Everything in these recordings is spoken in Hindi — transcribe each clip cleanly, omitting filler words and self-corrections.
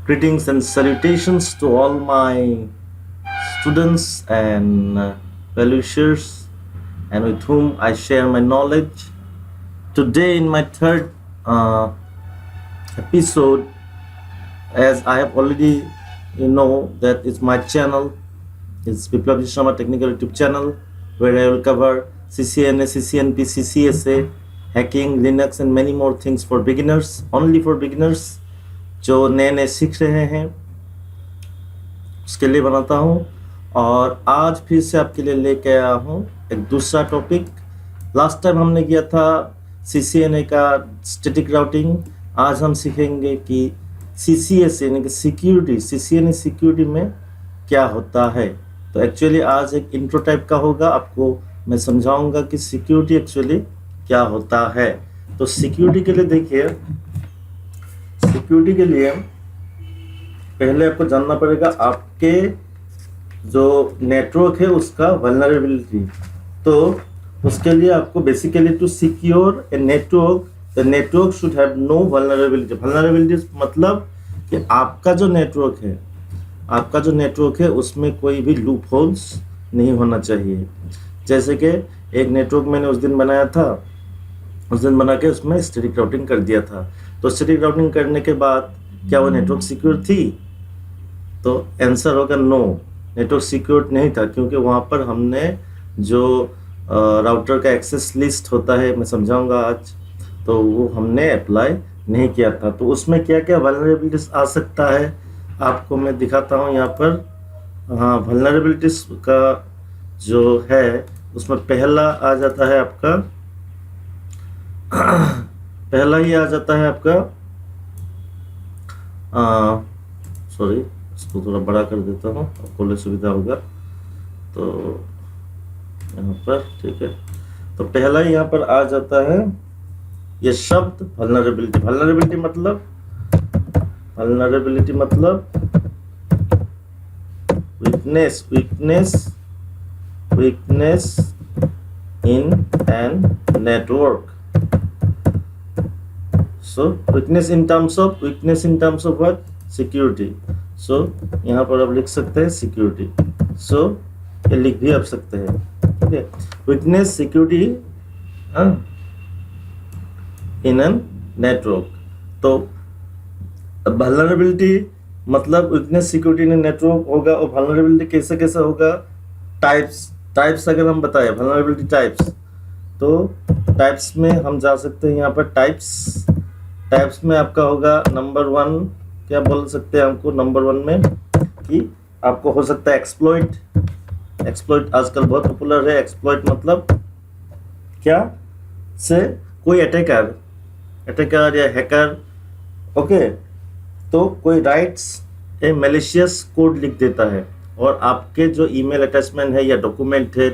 Greetings and salutations to all my students and well-wishers, and with whom I share my knowledge. Today, in my third episode, as I have already that it's my channel, it's Biplav Sharma Technical YouTube channel, where I will cover CCNA, CCNP, CCSA, hacking, Linux, and many more things for beginners, only for beginners जो नए नए सीख रहे हैं उसके लिए बनाता हूँ। और आज फिर से आपके लिए लेके आया हूँ एक दूसरा टॉपिक। लास्ट टाइम हमने किया था CCNA का स्टैटिक राउटिंग। आज हम सीखेंगे कि CCSA यानी कि सिक्योरिटी, CCNA सिक्योरिटी में क्या होता है। तो एक्चुअली आज एक इंट्रो टाइप का होगा, आपको मैं समझाऊंगा कि सिक्योरिटी एक्चुअली क्या होता है। तो सिक्योरिटी के लिए देखिए, सिक्योरिटी के लिए पहले आपको जानना पड़ेगा आपके जो नेटवर्क है उसका वल्नरेबिलिटी। तो उसके लिए आपको basically to secure a network, the network should have no vulnerability. Vulnerability मतलब कि आपका जो नेटवर्क है उसमें कोई भी लूप होल्स नहीं होना चाहिए। जैसे कि एक नेटवर्क मैंने उस दिन बना के उसमें स्टैटिक राउटिंग कर दिया था। तो स्टैटिक राउटिंग करने के बाद क्या वो नेटवर्क सिक्योर थी? तो आंसर होगा नो, नेटवर्क सिक्योर नहीं था, क्योंकि वहाँ पर हमने जो राउटर का एक्सेस लिस्ट होता है, मैं समझाऊंगा आज, तो वो हमने अप्लाई नहीं किया था। तो उसमें क्या क्या वल्नरेबिलिटीज आ सकता है आपको मैं दिखाता हूँ यहाँ पर। हाँ, वल्नरेबिलिटीज का जो है उसमें पहला आ जाता है आपका पहला ही आ जाता है आपका सॉरी, इसको थोड़ा बड़ा कर देता हूँ, आपको लिए सुविधा होगा। तो यहाँ पर ठीक है, तो पहला ही यहाँ पर आ जाता है ये शब्द वल्नरेबिलिटी। वल्नरेबिलिटी मतलब weakness in an network. So weakness in terms of what? Security. So यहाँ पर आप लिख सकते हैं security. So ये लिख भी आप सकते हैं, ठीक है। Weakness security in a network। तो vulnerability मतलब weakness security in a network होगा। और vulnerability कैसे होगा? टाइप्स अगर हम बताएं vulnerability टाइप्स, तो टाइप्स में हम जा सकते हैं। यहाँ पर टाइप्स में आपका होगा नंबर 1, क्या बोल सकते हैं हमको नंबर 1 में कि आपको हो सकता है एक्सप्लॉइट आजकल बहुत पॉपुलर है। एक्सप्लॉइट मतलब क्या से कोई अटैकर या हैकर, ओके, तो कोई राइट्स ए मैलिशियस कोड लिख देता है और आपके जो ईमेल अटैचमेंट है या डॉक्यूमेंट है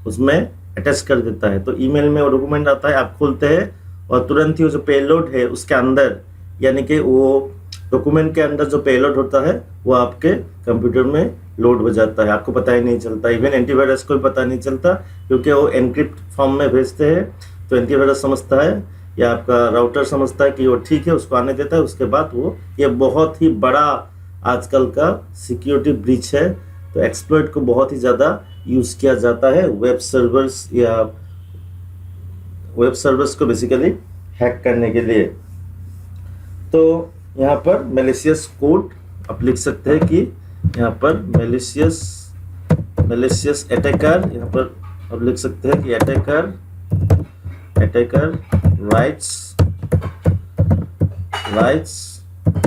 उसमें अटैच कर देता है। तो ईमेल में वो डॉक्यूमेंट आता है, आप खोलते हैं और तुरंत ही वो जो पेलोड है उसके अंदर, यानी कि वो डॉक्यूमेंट के अंदर जो पेलोड होता है वो आपके कंप्यूटर में लोड हो जाता है, आपको पता ही नहीं चलता। इवन एंटीवायरस को भी पता नहीं चलता, क्योंकि वो एनक्रिप्ट फॉर्म में भेजते हैं। तो एंटीवायरस समझता है या आपका राउटर समझता है कि वो ठीक है, उसको आने देता है। उसके बाद वो, ये बहुत ही बड़ा आजकल का सिक्योरिटी ब्रीच है। तो एक्सप्लॉइट को बहुत ही ज़्यादा यूज़ किया जाता है वेब सर्वर्स को बेसिकली हैक करने के लिए। तो यहाँ पर मैलिशियस कोड आप लिख सकते हैं कि यहाँ पर मैलिशियस अटैकर, यहाँ पर आप लिख सकते हैं कि attacker rights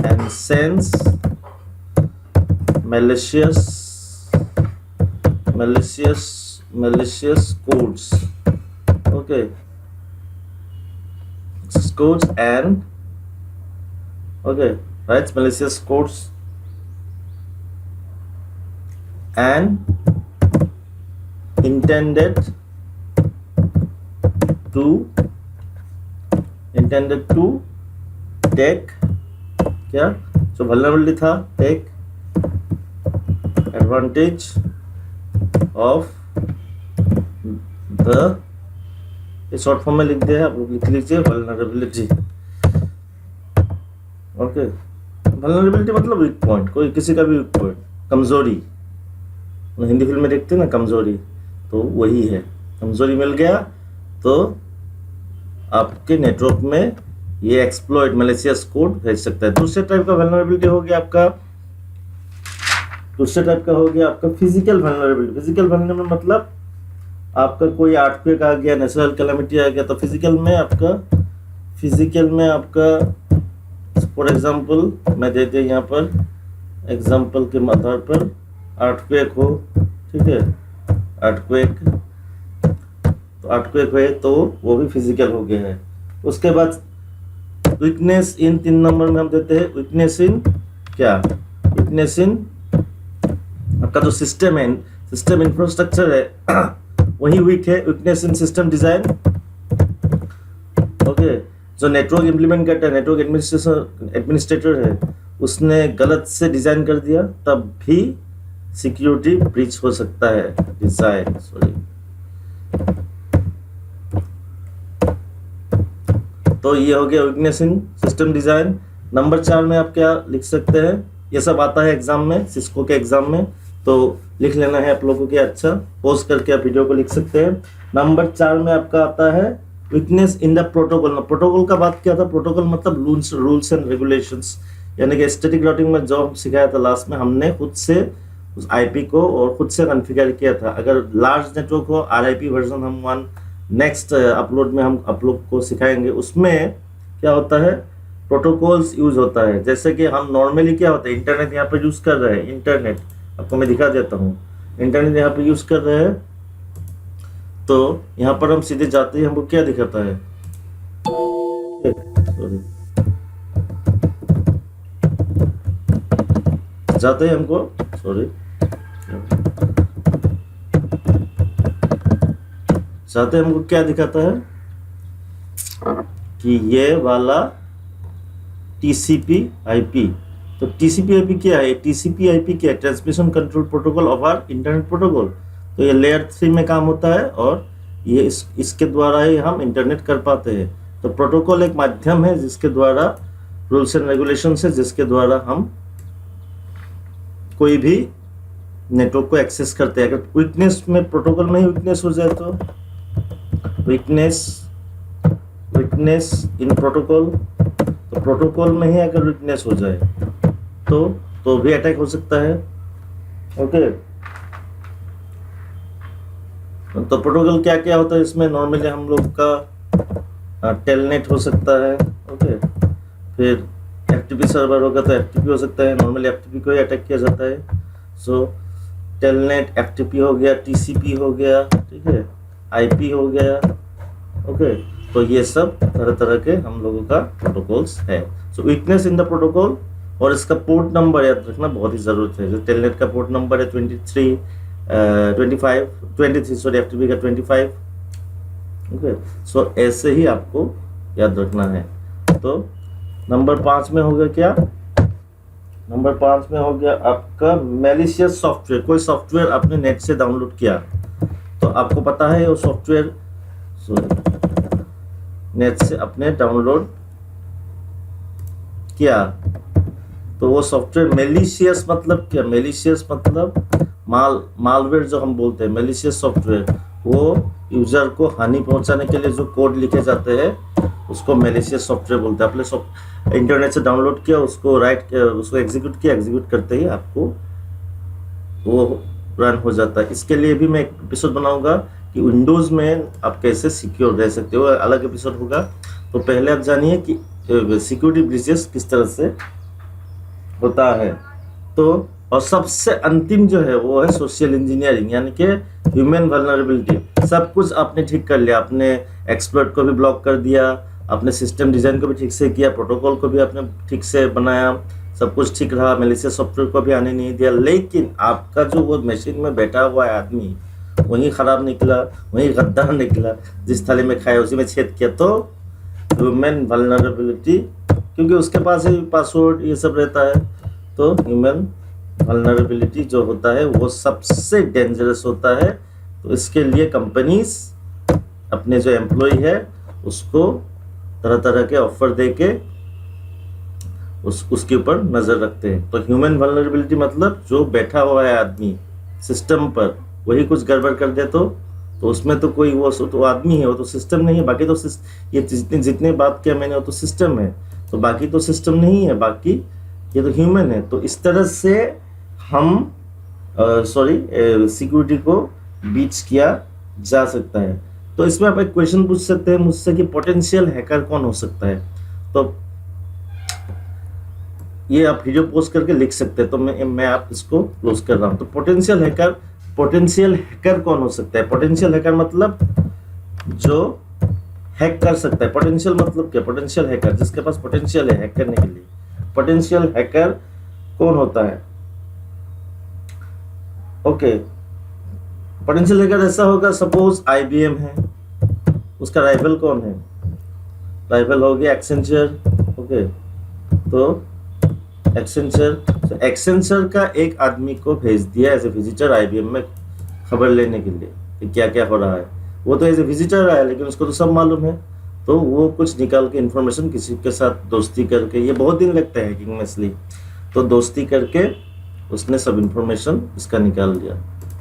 and sense malicious codes, okay, codes and writes malicious codes and intended to take क्या जो vulnerability था, take advantage of the, short form में लिख दिया है, आप लिख लीजिए वल्नरेबिलिटी, ओके। वल्नरेबिलिटी मतलब वीक पॉइंट, कोई किसी का भी वीक पॉइंट, कमजोरी, हिंदी फिल्म में देखते हैं ना कमजोरी, तो वही है, कमजोरी मिल गया तो आपके नेटवर्क में ये एक्सप्लॉइट मैलिशियस कोड भेज सकता है। दूसरे टाइप का वल्नरेबिलिटी हो गया आपका, दूसरे टाइप का हो गया आपका फिजिकल वल्नरेबिलिटी। फिजिकल वल्नरेबिलिटी मतलब आपका कोई अर्थक्वेक आ गया, नेचुरल कैलामिटी आ गया, तो फिजिकल में आपका फॉर एग्जांपल मैं देते हैं यहाँ पर एग्जांपल के आधार पर, अर्थक्वेक हो, ठीक है, अर्थक्वेक, तो अर्थक्वेक है तो वो भी फिजिकल हो गया है। उसके बाद वीकनेस इन 3 नंबर में हम देते हैं वीकनेस इन क्या, वीकनेस इन आपका जो सिस्टम है, सिस्टम इंफ्रास्ट्रक्चर है वही वीक है, weakness in system design. Okay, जो नेटवर्क इंप्लीमेंट करता है, नेटवर्क एडमिनिस्ट्रेटर है, उसने गलत से डिजाइन कर दिया तब भी सिक्योरिटी ब्रीच हो सकता है, डिजाइन सॉरी। तो ये हो गया weakness in system design. Number 4 में आप क्या लिख सकते हैं, ये सब आता है एग्जाम में, सिस्को के एग्जाम में, तो लिख लेना है आप लोगों के। अच्छा, पॉज करके आप वीडियो को लिख सकते हैं। नंबर 4 में आपका आता है weakness in the protocol. Protocol का बात क्या था, प्रोटोकॉल मतलब रूल्स एंड रेगुलेशंस, यानी कि स्टैटिक राउटिंग में जो हम सिखाया था लास्ट में, हमने खुद से उस आईपी को और खुद से कॉन्फ़िगर किया था। अगर लार्ज नेटवर्क हो, आरआईपी वर्जन हम 1 नेक्स्ट अपलोड में हम आप लोग को सिखाएंगे, उसमें क्या होता है, प्रोटोकॉल्स यूज होता है। जैसे कि हम नॉर्मली क्या होता है, इंटरनेट यहाँ पर यूज कर रहे हैं, इंटरनेट आपको मैं दिखा देता हूँ, इंटरनेट यहाँ पे यूज कर रहे हैं, तो यहाँ पर हम सीधे जाते ही हमको क्या दिखाता है, सॉरी, जाते ही हमको सॉरी जाते हमको क्या दिखाता है कि ये वाला टीसीपी आईपी। तो टीसीपी आईपी क्या है, टीसीपी आईपी क्या है, transmission control protocol of our internet protocol. तो ये लेयर 3 में काम होता है और ये इसके द्वारा ही हम इंटरनेट कर पाते हैं। तो प्रोटोकॉल एक माध्यम है जिसके द्वारा रूल्स एंड रेगुलेशन है, जिसके द्वारा हम कोई भी नेटवर्क को एक्सेस करते हैं। अगर वीकनेस में प्रोटोकॉल में ही वीकनेस हो जाए तो वीकनेस इन प्रोटोकॉल, तो प्रोटोकॉल में ही अगर वीकनेस हो जाए तो भी अटैक हो सकता है। ओके, तो प्रोटोकॉल क्या क्या होता है इसमें, नॉर्मली हम लोग का टेलनेट हो सकता है। ओके, फिर एफटीपी सर्वर होगा तो एफटीपी हो सकता है, नॉर्मली एफटीपी को ही अटैक किया जाता है। सो टेलनेट, एफटीपी हो गया, टीसीपी हो गया, ठीक है, आईपी हो गया। ओके, तो ये सब तरह तरह के हम लोगों का प्रोटोकॉल्स है। सो वीकनेस इन द प्रोटोकॉल, और इसका पोर्ट नंबर याद रखना बहुत ही जरूरत है। जो टेलनेट का पोर्ट नंबर है 23 सॉरी, एफटीपी का 25। ओके, सो ऐसे ही आपको याद रखना है। तो नंबर 5 में हो गया क्या, नंबर 5 में हो गया आपका मैलिशियस सॉफ्टवेयर। कोई सॉफ्टवेयर आपने नेट से डाउनलोड किया, तो आपको पता है वो सॉफ्टवेयर नेट से अपने डाउनलोड किया, तो वो सॉफ्टवेयर मैलिशियस मतलब क्या, मैलिशियस मतलब मालवेयर जो हम बोलते हैं, मैलिशियस सॉफ्टवेयर, वो यूजर को हानि पहुंचाने के लिए जो कोड लिखे जाते हैं उसको मैलिशियस सॉफ्टवेयर बोलते हैं। आपने इंटरनेट से डाउनलोड किया, उसको उसको एग्जीक्यूट किया, एग्जीक्यूट करते ही आपको वो रन हो जाता है। इसके लिए भी मैं एक एपिसोड बनाऊंगा कि विंडोज में आप कैसे सिक्योर रह सकते हो, अलग एपिसोड होगा। तो पहले आप जानिए कि सिक्योरिटी ब्रीचेस किस तरह से होता है। तो और सबसे अंतिम जो है वो है सोशल इंजीनियरिंग, यानी कि ह्यूमन वल्नरेबिलिटी। सब कुछ आपने ठीक कर लिया, आपने एक्सप्लॉइट को भी ब्लॉक कर दिया, आपने सिस्टम डिजाइन को भी ठीक से किया, प्रोटोकॉल को भी आपने ठीक से बनाया, सब कुछ ठीक रहा, मैलिशियस सॉफ्टवेयर को भी आने नहीं दिया, लेकिन आपका जो वो मशीन में बैठा हुआ है आदमी वही खराब निकला, वही गद्दार निकला, जिस थाली में खाया उसी में छेद किया, तो ह्यूमन वल्नरेबिलिटी, क्योंकि उसके पास ही पासवर्ड ये सब रहता है। तो ह्यूमन वल्नरेबिलिटी जो होता है वो सबसे डेंजरस होता है। तो इसके लिए कंपनीज अपने जो एम्प्लॉय है उसको तरह तरह के ऑफर दे के उसके ऊपर नज़र रखते हैं। तो ह्यूमन वल्नरेबिलिटी मतलब जो बैठा हुआ है आदमी सिस्टम पर, वही कुछ गड़बड़ कर दे तो उसमें तो कोई वो तो आदमी है, वो तो सिस्टम नहीं है। बाकी तो ये जितने बात किया मैंने वो तो सिस्टम है, तो बाकी तो सिस्टम नहीं है, बाकी ये तो ह्यूमन है। तो इस तरह से हम सिक्योरिटी को बीच किया जा सकता है। तो इसमें आप एक क्वेश्चन पूछ सकते हैं मुझसे कि पोटेंशियल हैकर कौन हो सकता है। तो ये आप वीडियो पोस्ट करके लिख सकते हैं। तो मैं आप इसको क्लोज कर रहा हूं। तो पोटेंशियल हैकर कौन हो सकता है? पोटेंशियल हैकर मतलब जो हैक कर सकता है। पोटेंशियल मतलब क्या? पोटेंशियल हैकर जिसके पास पोटेंशियल है हैक करने के लिए। पोटेंशियल हैकर कौन होता है? ओके, पोटेंशियल हैकर ऐसा होगा, सपोज IBM है, उसका राइवल कौन है? राइवल हो गया एक्सेंचर। ओके, तो एक्सेंचर का एक आदमी को भेज दिया एज ए विजिटर IBM में खबर लेने के लिए कि क्या क्या हो रहा है। वो तो एज ए विजिटर आया, लेकिन उसको तो सब मालूम है। तो वो कुछ निकाल के इन्फॉर्मेशन किसी के साथ दोस्ती करके, ये बहुत दिन लगता है हैकिंग में इसलिए, तो दोस्ती करके उसने सब इन्फॉर्मेशन इसका निकाल लिया।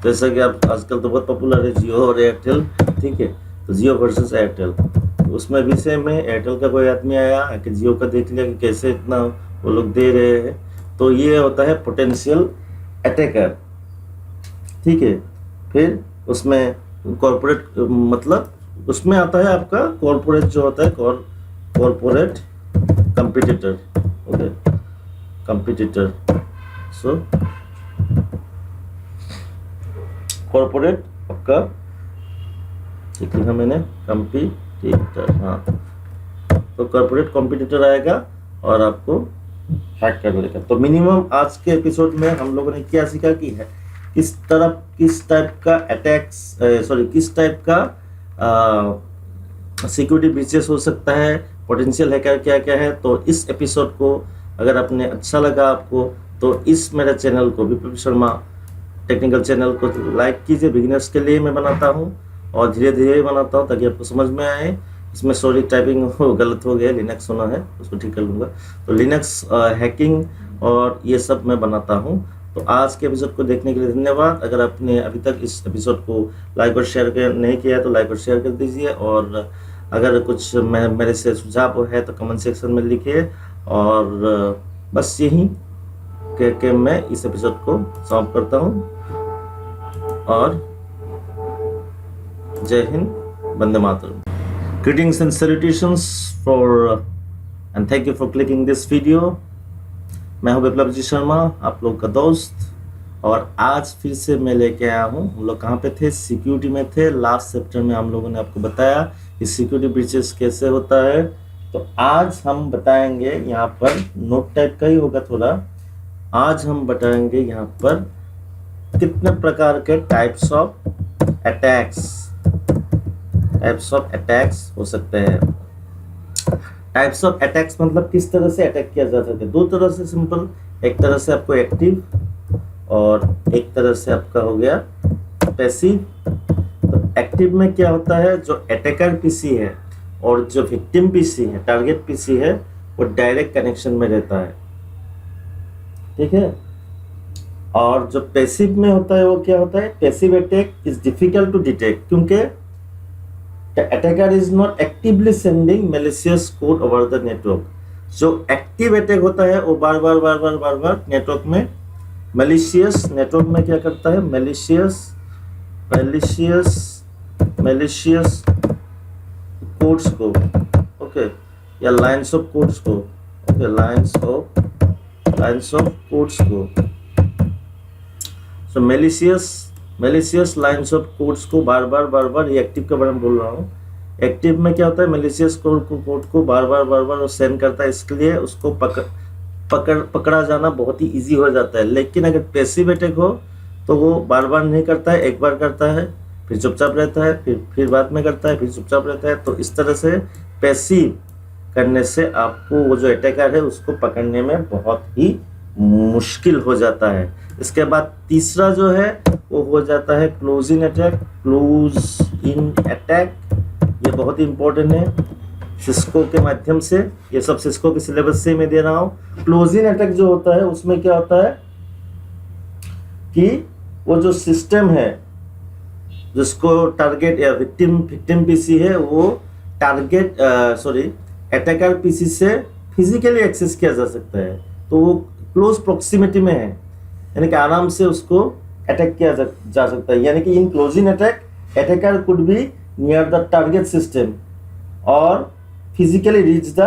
जैसा कि आप आजकल तो बहुत पॉपुलर है जियो और एयरटेल, ठीक है, तो जियो वर्सेस एयरटेल। तो उसमें भी सेम है, एयरटेल का कोई आदमी आया कि जियो का देख लिया कि कैसे इतना वो लोग दे रहे हैं। तो ये होता है पोटेंशियल अटैकर, ठीक है। फिर उसमें कॉर्पोरेट मतलब उसमें आता है आपका कॉर्पोरेट जो होता है corporate competitor. Okay, competitor. So corporate आपका ठीक लिखा मैंने, कंपटीटर। हाँ, तो कॉर्पोरेट कंपटीटर आएगा और आपको हैक कर लेगा। तो मिनिमम आज के एपिसोड में हम लोगों ने क्या सीखा कि है किस टाइप का अटैक्स किस टाइप का सिक्योरिटी ब्रीचेस हो सकता है, पोटेंशियल हैकर क्या क्या है। तो इस एपिसोड को अगर आपने अच्छा लगा आपको, तो इस मेरे चैनल को विप्लव शर्मा टेक्निकल चैनल को लाइक कीजिए। बिगिनर्स के लिए मैं बनाता हूँ और धीरे धीरे बनाता हूँ ताकि आपको समझ में आए। इसमें सॉरी टाइपिंग गलत हो गया, लिनक्स होना है, उसको ठीक कर लूँगा। तो लिनक्स हैकिंग और ये सब मैं बनाता हूँ। तो आज के एपिसोड को देखने के लिए धन्यवाद। अगर आपने अभी तक इस एपिसोड को लाइक और शेयर नहीं किया तो लाइक और शेयर कर दीजिए। और अगर कुछ मेरे से सुझाव है तो कमेंट सेक्शन में लिखिए। और बस यही कह के मैं इस एपिसोड को समाप्त करता हूँ। और जय Hind, Vande Mataram. Greetings and salutations and thank you for clicking this video। मैं हूं विप्लव जी शर्मा, आप लोग का दोस्त। और आज फिर से मैं लेके आया हूं। हम लोग कहाँ पे थे? सिक्योरिटी में थे। लास्ट चैप्टर में हम लोगों ने आपको बताया कि सिक्योरिटी ब्रीचेस कैसे होता है। तो आज हम बताएंगे, यहाँ पर नोट टाइप का ही होगा थोड़ा। आज हम बताएंगे यहाँ पर कितने प्रकार के टाइप्स ऑफ अटैक्स हो सकते हैं। टाइप्स ऑफ अटैक्स मतलब किस तरह से अटैक किया जा सकता है। दो तरह से सिंपल, एक तरह से आपको एक्टिव और एक तरह से आपका हो गया पैसिव। तो एक्टिव में क्या होता है, जो अटैकर पीसी है और जो विक्टिम पीसी है, टारगेट पीसी है, वो डायरेक्ट कनेक्शन में रहता है, ठीक है। और जो पैसिव में होता है वो क्या होता है, passive attack is difficult to detect क्योंकि the attacker is not actively sending malicious code over the network। जो एक्टिव अटैक होता है वो बार बार नेटवर्क में malicious नेटवर्क में क्या करता है, malicious कोड्स को, ओके, या लाइन्स ऑफ कोड्स को, ओके, लाइन्स ऑफ कोड्स को। सो malicious लाइन्स ऑफ कोड्स को बार बार, ये एक्टिव के बारे में बोल रहा हूँ। एक्टिव में क्या होता है, malicious कोड को बार बार सेंड करता है, इसके लिए उसको पकड़ा जाना बहुत ही इजी हो जाता है। लेकिन अगर पैसिव अटैक हो तो वो बार बार नहीं करता है, एक बार करता है फिर चुपचाप रहता है, फिर बाद में करता है, फिर चुपचाप रहता है। तो इस तरह से पैसिव करने से आपको वो जो अटैकर है उसको पकड़ने में बहुत ही मुश्किल हो जाता है। इसके बाद तीसरा जो है वो हो जाता है क्लोज इन अटैक। ये बहुत ही इंपॉर्टेंट है। सिस्को के माध्यम से, ये सब सिस्को के सिलेबस से मैं दे रहा हूँ। क्लोज-इन अटैक जो होता है उसमें क्या होता है कि वो जो सिस्टम है जिसको टारगेट या विक्टिम पीसी है वो टारगेट अटैकर पीसी से फिजिकली एक्सेस किया जा सकता है, तो वो क्लोज प्रोक्सिमिटी में है, यानी कि आराम से उसको अटैक किया जा सकता है। यानी कि in closing attack attacker could be near the target system और physically reach the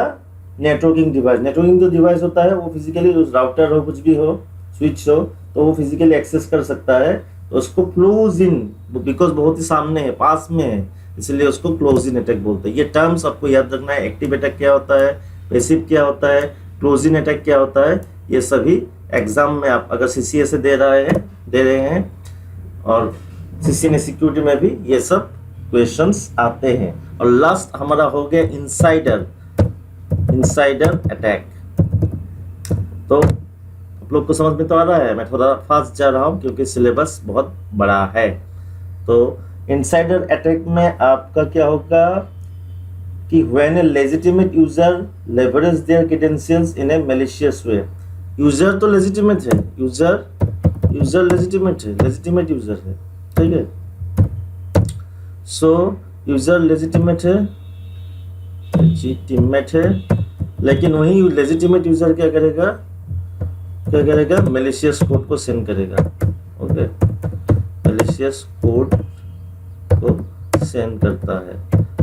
networking device. Networking जो डिवाइस होता है वो फिजिकली राउटर हो, कुछ भी हो, स्विच हो, तो वो फिजिकली एक्सेस कर सकता है, तो उसको क्लोज इन, बिकॉज बहुत ही सामने है, पास में है, इसलिए उसको क्लोज इन अटैक बोलते हैं। ये टर्म्स आपको याद रखना है। एक्टिव अटैक क्या होता है, पैसिव क्या होता है, क्लोज इन अटैक क्या होता है, ये सभी एग्जाम में आप अगर सीसीए से दे रहे हैं और सीसीए सिक्योरिटी में भी ये सब क्वेश्चंस आते हैं। और लास्ट हमारा हो गया इनसाइडर अटैक। तो आप लोग को समझ में तो आ रहा है, मैं थोड़ा फास्ट जा रहा हूँ क्योंकि सिलेबस बहुत बड़ा है। तो इनसाइडर अटैक में आपका क्या होगा कि when a legitimate user leverage their credentials in a malicious way। User तो लेजिटिमेट है, यूजर लेजिटिमेट यूजर है, ठीक है। सो यूजर लेजिटिमेट है, लेकिन वही लेजिटिमेट यूजर क्या करेगा, मैलिशियस कोड को सेंड करेगा। ओके, मैलिशियस कोड को सेंड करता है।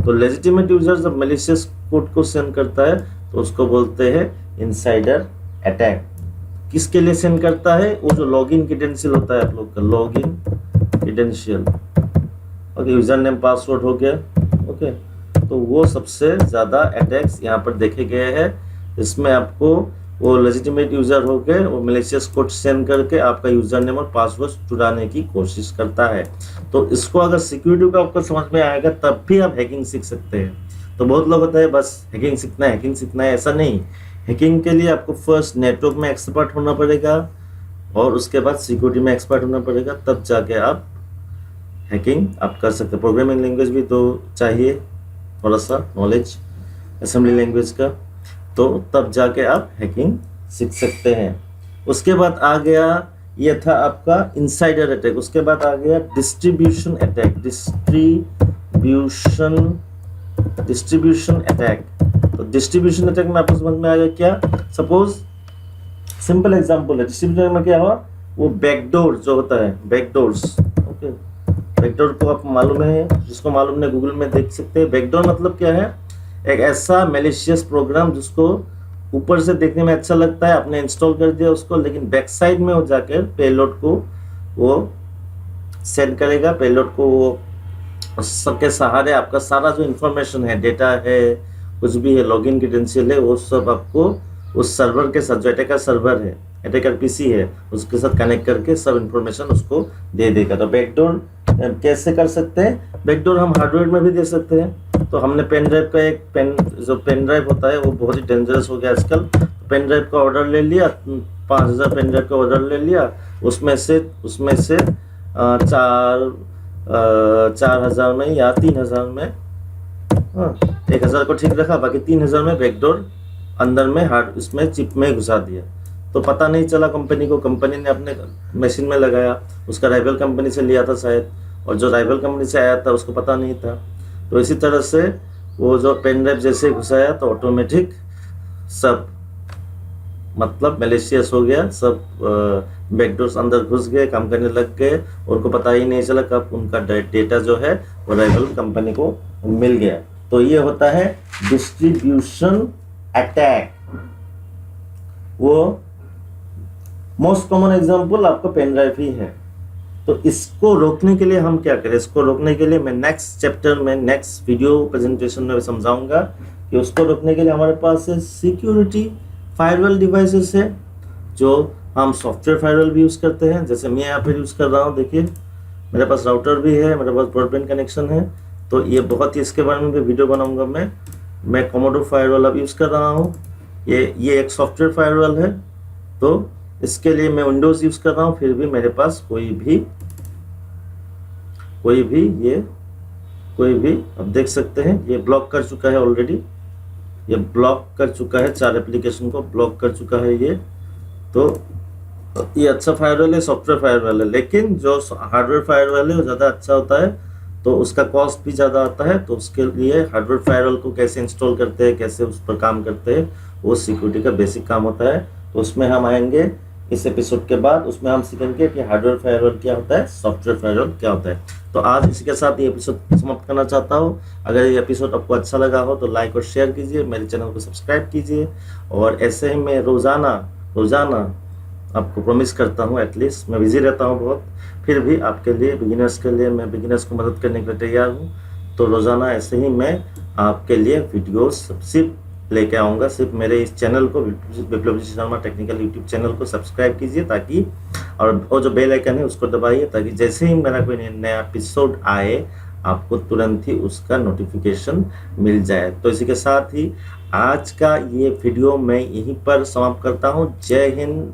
तो लेजिटिमेट यूजर जब मैलिशियस कोड को सेंड करता है तो उसको बोलते हैं इनसाइडर अटैक। किसके लिए सेंड करता है, वो जो लॉगिन क्रेडेंशियल होता है आप लोग का, login credential, okay, user name password हो गया, ओके। तो वो सबसे ज़्यादा अटैक्स यहाँ पर देखे गए हैं। इसमें आपको वो लेजिटिमेट यूजर हो गए, वो मैलिशियस कोड सेंड करके आपका यूजर नेम और पासवर्ड चुराने की कोशिश करता है। तो इसको अगर सिक्योरिटी का आपको समझ में आएगा तब भी आप हैकिंग सीख सकते हैं। तो बहुत लोग होता है बस हैकिंग सीखना है, ऐसा नहीं। हैकिंग के लिए आपको फर्स्ट नेटवर्क में एक्सपर्ट होना पड़ेगा और उसके बाद सिक्योरिटी में एक्सपर्ट होना पड़ेगा, तब जाके आप हैकिंग आप कर सकते हैं। प्रोग्रामिंग लैंग्वेज भी तो चाहिए, थोड़ा सा नॉलेज असेंबली लैंग्वेज का, तो तब जाके आप हैकिंग सीख सकते हैं। उसके बाद आ गया, ये था आपका इनसाइडर अटैक। उसके बाद आ गया डिस्ट्रीब्यूशन अटैक। Distribution attack. तो डिस्ट्रीब्यूशन अटैक में आपको समझ में आ गया क्या, सपोज सिंपल एग्जांपल है, डिस्ट्रीब्यूशन में क्या हुआ, वो बैकडोर जो होता है, बैकडोर्स, ओके, बैकडोर को आप मालूम है, जिसको मालूम नहीं गूगल में देख सकते हैं। बैकडोर मतलब क्या है, एक ऐसा मैलिशियस प्रोग्राम जिसको ऊपर से देखने में अच्छा लगता है, आपने इंस्टॉल कर दिया उसको, लेकिन बैक साइड में वो जाकर पेलोड को वो सेंड करेगा। पेलोड को वो सबके सहारे आपका सारा जो इंफॉर्मेशन है, डेटा है, कुछ भी है, लॉगिन क्रेडेंशियल है, वो सब आपको उस सर्वर के साथ, जो अटैकर सर्वर है, अटैकर पीसी है, उसके साथ कनेक्ट करके सब इंफॉर्मेशन उसको दे देगा। तो बैकडोर कैसे कर सकते हैं, बैकडोर हम हार्डवेयर में भी दे सकते हैं। तो हमने पेन ड्राइव का जो पेन ड्राइव होता है वो बहुत ही डेंजरस हो गया आजकल। पेन ड्राइव का ऑर्डर ले लिया, 5000 पेन ड्राइव का ऑर्डर ले लिया, उसमें से 4000 में या 3000 में, 1000 को ठीक रखा, बाकी 3000 में बैकडोर अंदर में इसमें चिप में घुसा दिया। तो पता नहीं चला कंपनी को, कंपनी ने अपने मशीन में लगाया, उसका राइवल कंपनी से लिया था शायद, और जो राइवल कंपनी से आया था उसको पता नहीं था। तो इसी तरह से वो जो पेन ड्राइव जैसे घुसाया तो ऑटोमेटिक सब मतलब मैलिशियस हो गया, सब बैकडोर्स अंदर घुस गए, काम करने लग गए, उनको पता ही नहीं चला कब उनका डेटा जो है वो राइवल कंपनी को मिल गया। तो ये होता है डिस्ट्रीब्यूशन अटैक। वो मोस्ट कॉमन एग्जांपल आपका पेन ड्राइव ही है। तो इसको रोकने के लिए हम क्या करें, इसको रोकने के लिए मैं नेक्स्ट चैप्टर में, नेक्स्ट वीडियो प्रेजेंटेशन में समझाऊंगा कि उसको रोकने के लिए हमारे पास है सिक्योरिटी फायरवॉल डिवाइसेस है, जो हम सॉफ्टवेयर फायरवॉल भी यूज़ करते हैं, जैसे मैं यहाँ पर यूज़ कर रहा हूँ। देखिए मेरे पास राउटर भी है, मेरे पास ब्रॉडबैंड कनेक्शन है, तो ये बहुत ही, इसके बारे में भी वीडियो बनाऊंगा मैं कोमोडो फायरवॉल अब यूज़ कर रहा हूँ। ये एक सॉफ्टवेयर फायरवॉल है, तो इसके लिए मैं विंडोज़ यूज़ कर रहा हूँ, फिर भी मेरे पास कोई भी अब देख सकते हैं ये ब्लॉक कर चुका है ऑलरेडी, ये ब्लॉक कर चुका है, 4 एप्लीकेशन को ब्लॉक कर चुका है ये। तो ये अच्छा फायरवॉल है, सॉफ्टवेयर फायरवॉल है, लेकिन जो हार्डवेयर फायरवॉल है वो ज़्यादा अच्छा होता है, तो उसका कॉस्ट भी ज़्यादा आता है। तो उसके लिए हार्डवेयर फायरवॉल को कैसे इंस्टॉल करते हैं, कैसे उस पर काम करते हैं, वो सिक्योरिटी का बेसिक काम होता है। तो उसमें हम आएंगे इस एपिसोड के बाद, उसमें हम सीखेंगे कि हार्डवेयर फायरवॉल क्या होता है, सॉफ्टवेयर फायरवॉल क्या होता है। तो आज इसी के साथ ये एपिसोड समाप्त करना चाहता हूँ। अगर ये एपिसोड आपको अच्छा लगा हो तो लाइक और शेयर कीजिए, मेरे चैनल को सब्सक्राइब कीजिए, और ऐसे ही मैं रोज़ाना आपको प्रॉमिस करता हूँ, एटलीस्ट मैं बिजी रहता हूँ बहुत, फिर भी आपके लिए, बिगिनर्स के लिए, मैं बिगिनर्स को मदद करने के लिए तैयार हूँ। तो रोज़ाना ऐसे ही मैं आपके लिए वीडियोस सिर्फ लेके आऊँगा। सिर्फ मेरे इस चैनल को, विप्लव जी शर्मा टेक्निकल यूट्यूब चैनल को सब्सक्राइब कीजिए, ताकि और वो जो बेल आइकन है उसको दबाइए, ताकि जैसे ही मेरा कोई नया एपिसोड आए आपको तुरंत ही उसका नोटिफिकेशन मिल जाए। तो इसी के साथ ही आज का ये वीडियो मैं यहीं पर समाप्त करता हूँ। जय हिंद।